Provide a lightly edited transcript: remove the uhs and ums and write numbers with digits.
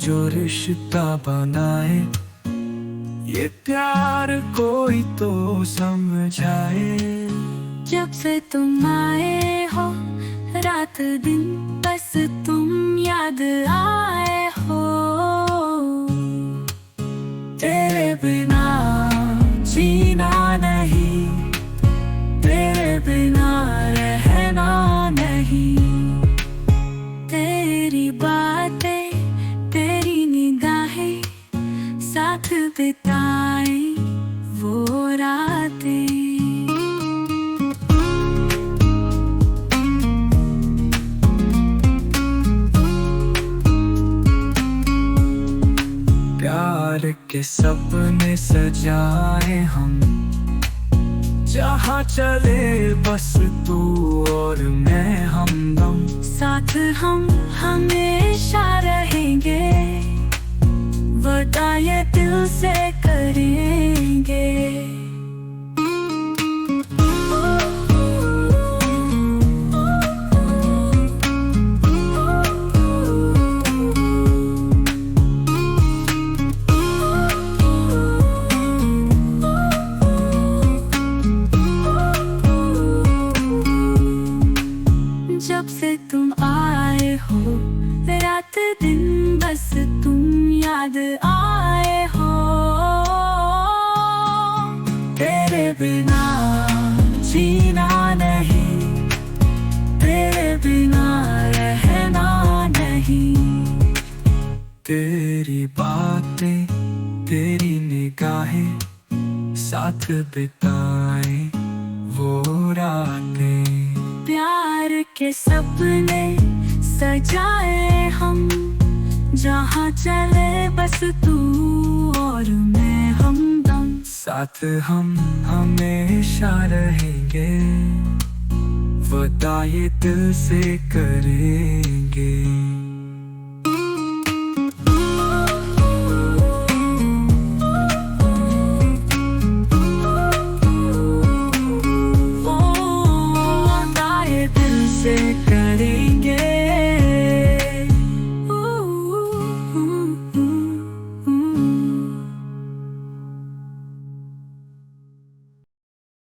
जो रिश्ता बनाए, ये प्यार कोई तो समझाए। जब से तुम आए हो रात दिन बस तुम याद आए हो। तेरे बिना जीना नहीं, तेरे बिना रहना नहीं। तेरी बातें तेरी निगाहें साथ बिताए वो रातें। प्यार के सपने सजाए हम, जहाँ चले बस तू और मैं हमदम। साथ हम हमेशा रहेंगे, वादा ये दिल से करेंगे। जब से तुम आए हो रात दिन बस तुम याद आए हो। तेरे बिना जीना नहीं, तेरे बिना रहना नहीं। तेरी बातें तेरी निगाहें साथ बिताए वो रातें। प्यार के सपने सजाए हम, जहाँ चले बस तू और मैं हमदम। साथ हम हमेशा रहेंगे, वादा ये दिल से करेंगे। वादा ये दिल से